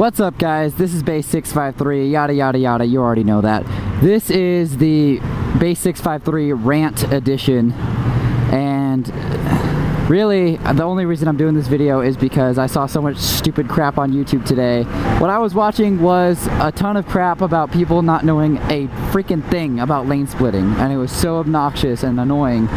What's up, guys? This is Base 653, yada yada yada, you already know that. This is the Base 653 Rant Edition, and really, the only reason I'm doing this video is because I saw so much stupid crap on YouTube today. What I was watching was a ton of crap about people not knowing a freaking thing about lane splitting, and it was so obnoxious and annoying.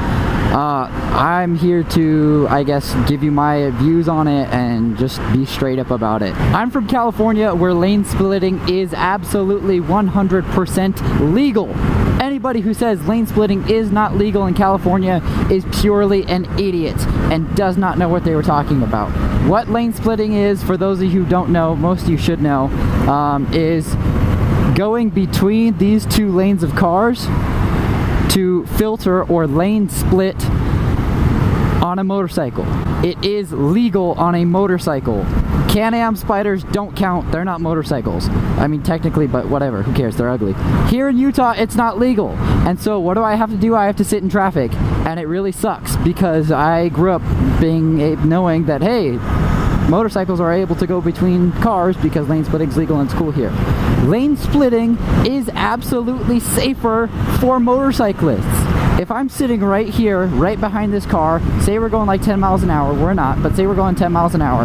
I'm here to, I guess, give you my views on it and just be straight up about it. I'm from California, where lane splitting is absolutely 100% legal. Anybody who says lane splitting is not legal in California is purely an idiot and does not know what they were talking about. What lane splitting is, for those of you who don't know, most of you should know, is going between these two lanes of cars to filter or lane split on a motorcycle. It is legal on a motorcycle. Can-Am Spyders don't count, they're not motorcycles. I mean, technically, but whatever, who cares, they're ugly. Here in Utah, it's not legal. And so what do I have to do? I have to sit in traffic. And it really sucks because I grew up knowing that, hey, motorcycles are able to go between cars because lane splitting is legal and it's cool here. Lane splitting is absolutely safer for motorcyclists. If I'm sitting right here, right behind this car, say we're going like 10 miles an hour, we're not, but say we're going 10 miles an hour,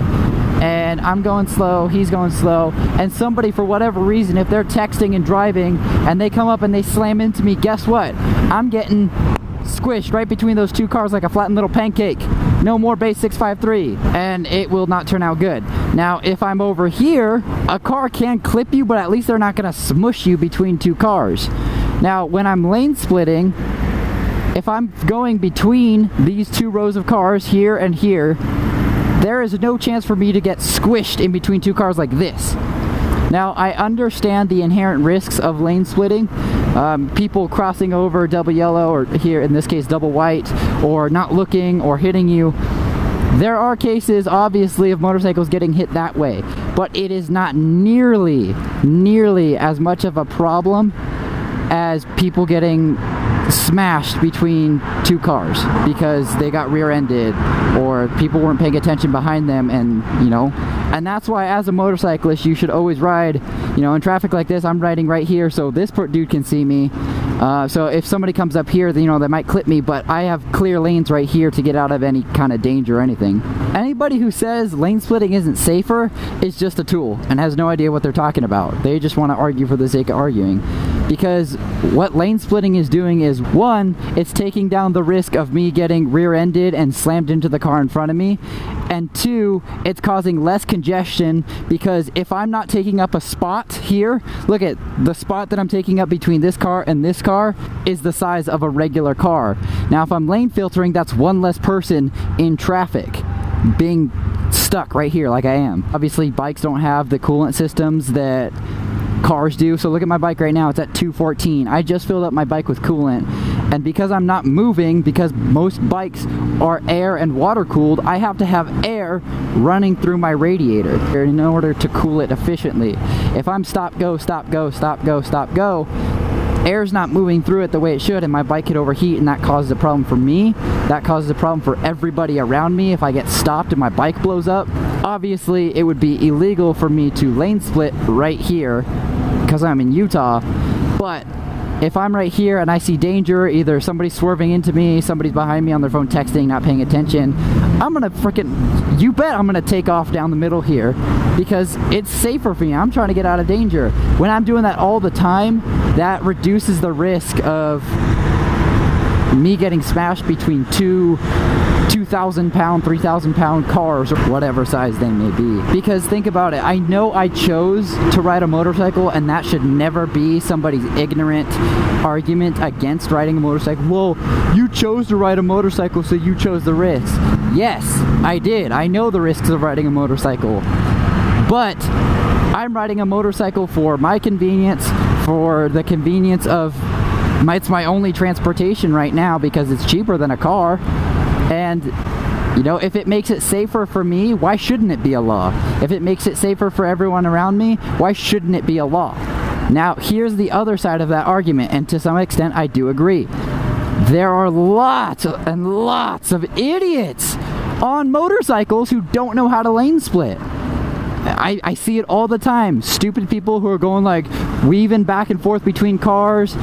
and I'm going slow, he's going slow, and somebody, for whatever reason, if they're texting and driving, and they come up and they slam into me, guess what? I'm getting squished right between those two cars like a flattened little pancake. No more Base 653, and it will not turn out good. Now, if I'm over here, a car can clip you, but at least they're not going to smush you between two cars. Now, when I'm lane splitting, if I'm going between these two rows of cars here and here, there is no chance for me to get squished in between two cars like this. Now, I understand the inherent risks of lane splitting. People crossing over double yellow, or here in this case double white, or not looking or hitting you. There are cases, obviously, of motorcycles getting hit that way, but it is not nearly as much of a problem as people getting smashed between two cars because they got rear-ended or people weren't paying attention behind them, and and that's why, as a motorcyclist, you should always ride, in traffic like this. I'm riding right here so this dude can see me, so if somebody comes up here, they might clip me, but I have clear lanes right here to get out of any kind of danger or anything. Anybody who says lane splitting isn't safer is just a tool and has no idea what they're talking about. They just want to argue for the sake of arguing. Because what lane splitting is doing is, one, it's taking down the risk of me getting rear-ended and slammed into the car in front of me, and two, it's causing less congestion, because if I'm not taking up a spot here, look at the spot that I'm taking up between this car and this car is the size of a regular car. Now, if I'm lane filtering, that's one less person in traffic being stuck right here like I am. Obviously, bikes don't have the coolant systems that cars do, so look at my bike right now, it's at 214. I just filled up my bike with coolant, and because I'm not moving, because most bikes are air and water cooled, I have to have air running through my radiator in order to cool it efficiently. If I'm stop go stop go stop go stop go, air's not moving through it the way it should, and my bike could overheat, and that causes a problem for me. That causes a problem for everybody around me if I get stopped and my bike blows up. Obviously, it would be illegal for me to lane split right here because I'm in Utah, but if I'm right here and I see danger, either somebody's swerving into me, somebody's behind me on their phone texting, not paying attention, I'm gonna you bet I'm gonna take off down the middle here because it's safer for me. I'm trying to get out of danger. When I'm doing that all the time, that reduces the risk of me getting smashed between two 2,000-pound, 3,000-pound cars, or whatever size they may be. Because think about it, I know I chose to ride a motorcycle, and that should never be somebody's ignorant argument against riding a motorcycle. Well, you chose to ride a motorcycle, so you chose the risks. Yes, I did. I know the risks of riding a motorcycle. But I'm riding a motorcycle for my convenience, for the convenience of it's my only transportation right now because it's cheaper than a car. And if it makes it safer for me, why shouldn't it be a law? If it makes it safer for everyone around me, why shouldn't it be a law? Now, here's the other side of that argument, and to some extent I do agree. There are lots and lots of idiots on motorcycles who don't know how to lane split. I see it all the time. Stupid people who are going like weaving back and forth between cars,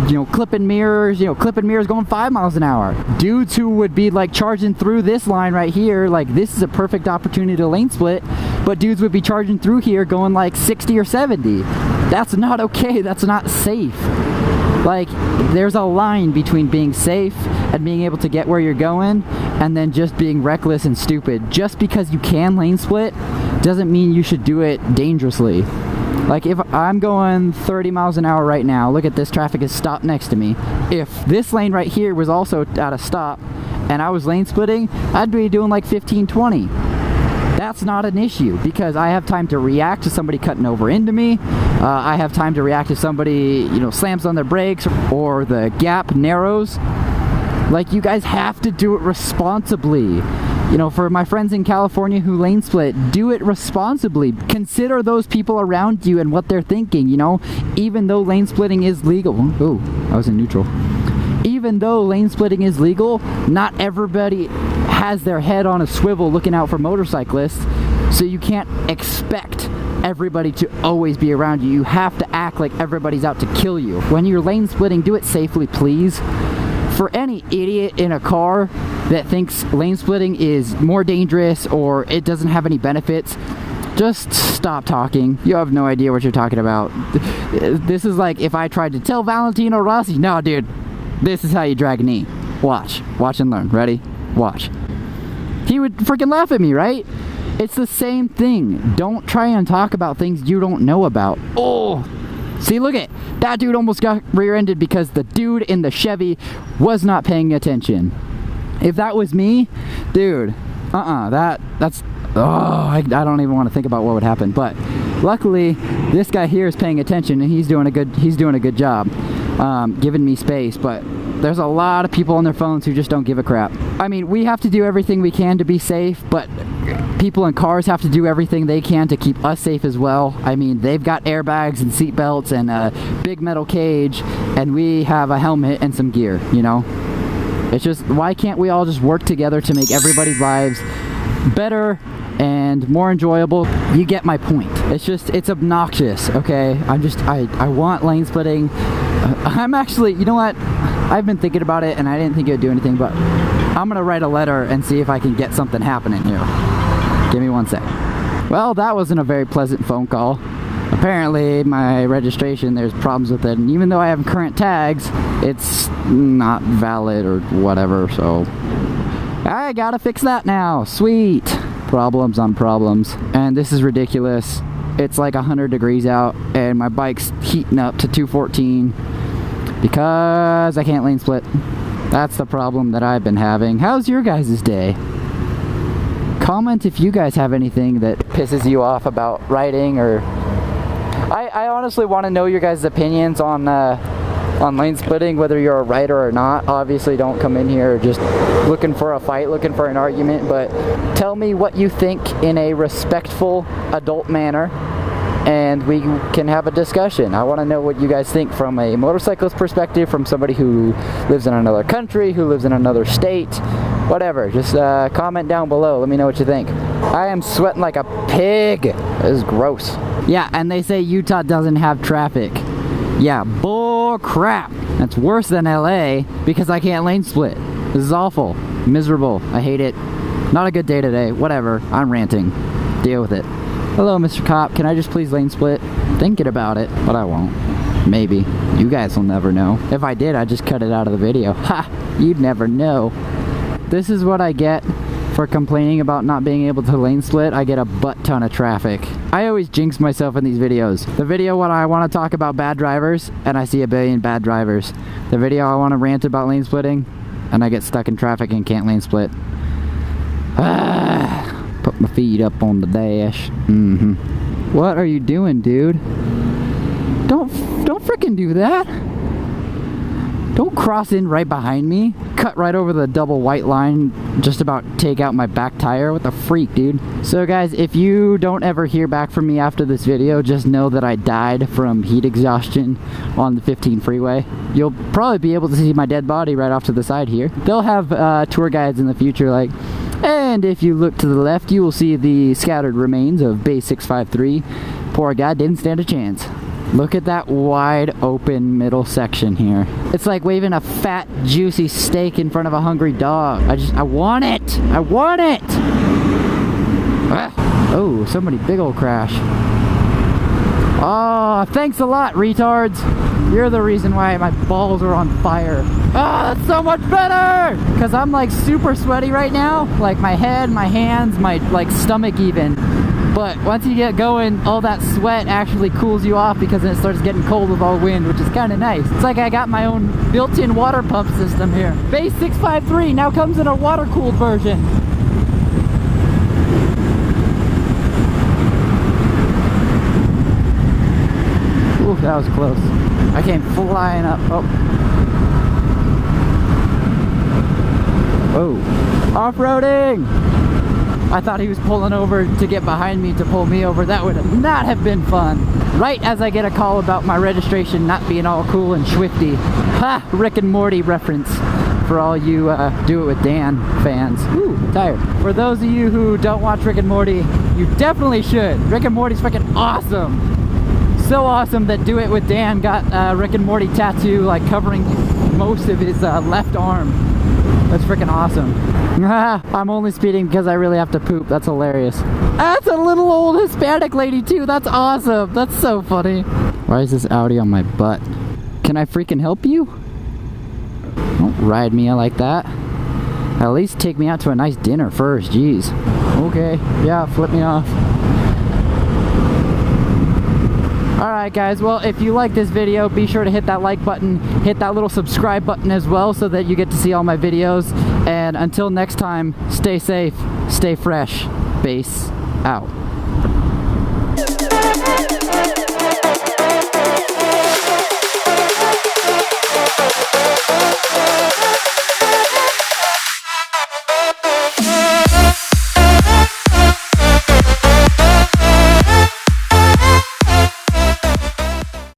you know, clipping mirrors going 5 miles an hour. Dudes who would be like charging through this line right here, like this is a perfect opportunity to lane split, but dudes would be charging through here going like 60 or 70. That's not okay. That's not safe. Like, there's a line between being safe and being able to get where you're going, and then just being reckless and stupid. Just because you can lane split doesn't mean you should do it dangerously. Like, if I'm going 30 miles an hour right now, look at this, traffic is stopped next to me. If this lane right here was also at a stop and I was lane splitting, I'd be doing like 15, 20. That's not an issue because I have time to react to somebody cutting over into me. I have time to react to somebody, you know, slams on their brakes or the gap narrows. Like, you guys have to do it responsibly. You know, for my friends in California who lane split, do it responsibly. Consider those people around you and what they're thinking, you know, even though lane splitting is legal. Ooh, I was in neutral. Even though lane splitting is legal, not everybody has their head on a swivel looking out for motorcyclists, so you can't expect everybody to always be around you. You have to act like everybody's out to kill you. When you're lane splitting, do it safely, please. For any idiot in a car that thinks lane splitting is more dangerous or it doesn't have any benefits, just stop talking. You have no idea what you're talking about. This is like if I tried to tell Valentino Rossi, no dude, this is how you drag a knee. Watch and learn. Ready? Watch. He would freaking laugh at me, right? It's the same thing. Don't try and talk about things you don't know about. Oh, see, look at that dude almost got rear-ended because the dude in the Chevy was not paying attention. If that was me, dude, that's I don't even want to think about what would happen. But luckily, this guy here is paying attention and he's doing a good job, giving me space. But there's a lot of people on their phones who just don't give a crap. I mean, we have to do everything we can to be safe, but people in cars have to do everything they can to keep us safe as well. I mean, they've got airbags and seat belts and a big metal cage, and we have a helmet and some gear, you know? It's just, why can't we all just work together to make everybody's lives better and more enjoyable? You get my point. It's obnoxious, okay? I want lane splitting. I'm actually, you know what? I've been thinking about it and I didn't think it would do anything, but I'm gonna write a letter and see if I can get something happening here. Give me one sec. Well, that wasn't a very pleasant phone call. Apparently, my registration, there's problems with it, and even though I have current tags, it's not valid or whatever, so I gotta fix that now. Sweet. Problems on problems. And this is ridiculous. It's like 100 degrees out, and my bike's heating up to 214 because I can't lane split. That's the problem that I've been having. How's your guys' day? Comment if you guys have anything that pisses you off about riding, or I honestly want to know your guys' opinions on lane splitting, whether you're a rider or not. Obviously don't come in here just looking for a fight, looking for an argument, but tell me what you think in a respectful adult manner and we can have a discussion. I want to know what you guys think from a motorcyclist perspective, from somebody who lives in another country, who lives in another state, whatever. Just comment down below. Let me know what you think. I am sweating like a pig. This is gross. Yeah, and they say Utah doesn't have traffic. Yeah, bull crap. That's worse than LA because I can't lane split. This is awful. Miserable. I hate it. Not a good day today. Whatever. I'm ranting. Deal with it. Hello, Mr. Cop. Can I just please lane split? Thinking about it, but I won't. Maybe. You guys will never know. If I did, I'd just cut it out of the video. Ha! You'd never know. This is what I get for complaining about not being able to lane split. I get a butt ton of traffic. I always jinx myself in these videos. The video when I want to talk about bad drivers, and I see a billion bad drivers. The video I want to rant about lane splitting, and I get stuck in traffic and can't lane split. Put my feet up on the dash. What are you doing, dude? Don't frickin' do that. Don't cross in right behind me. Cut right over the double white line. Just about take out my back tire. What the freak, dude? So guys, if you don't ever hear back from me after this video, just know that I died from heat exhaustion on the 15 freeway. You'll probably be able to see my dead body right off to the side here. They'll have tour guides in the future like, And if you look to the left, you will see the scattered remains of Base 653. Poor guy didn't stand a chance. Look at that wide open middle section here. It's like waving a fat, juicy steak in front of a hungry dog. I want it! I want it! Ah. Oh, somebody big ol' crash. Oh, thanks a lot, retards. You're the reason why my balls are on fire. Oh, that's so much better! Because I'm like super sweaty right now. Like my head, my hands, my like stomach even. But once you get going, all that sweat actually cools you off because then it starts getting cold with all wind, which is kind of nice. It's like I got my own built-in water pump system here. Base 653 now comes in a water-cooled version. Ooh, that was close. I came flying up. Oh. Whoa. Off-roading! I thought he was pulling over to get behind me to pull me over. That would not have been fun. Right as I get a call about my registration not being all cool and swifty. Ha! Rick and Morty reference for all you Do It With Dan fans. Ooh, tired. For those of you who don't watch Rick and Morty, you definitely should. Rick and Morty's freaking awesome. So awesome that Do It With Dan got Rick and Morty tattoo like covering most of his left arm. That's freaking awesome. I'm only speeding because I really have to poop. That's hilarious. That's a little old Hispanic lady too. That's awesome. That's so funny. Why is this Audi on my butt? Can I freaking help you? Don't ride me like that. At least take me out to a nice dinner first. Jeez. Okay. Yeah, flip me off. Alright guys, well if you like this video, be sure to hit that like button, hit that little subscribe button as well so that you get to see all my videos. And until next time, stay safe, stay fresh, Base out.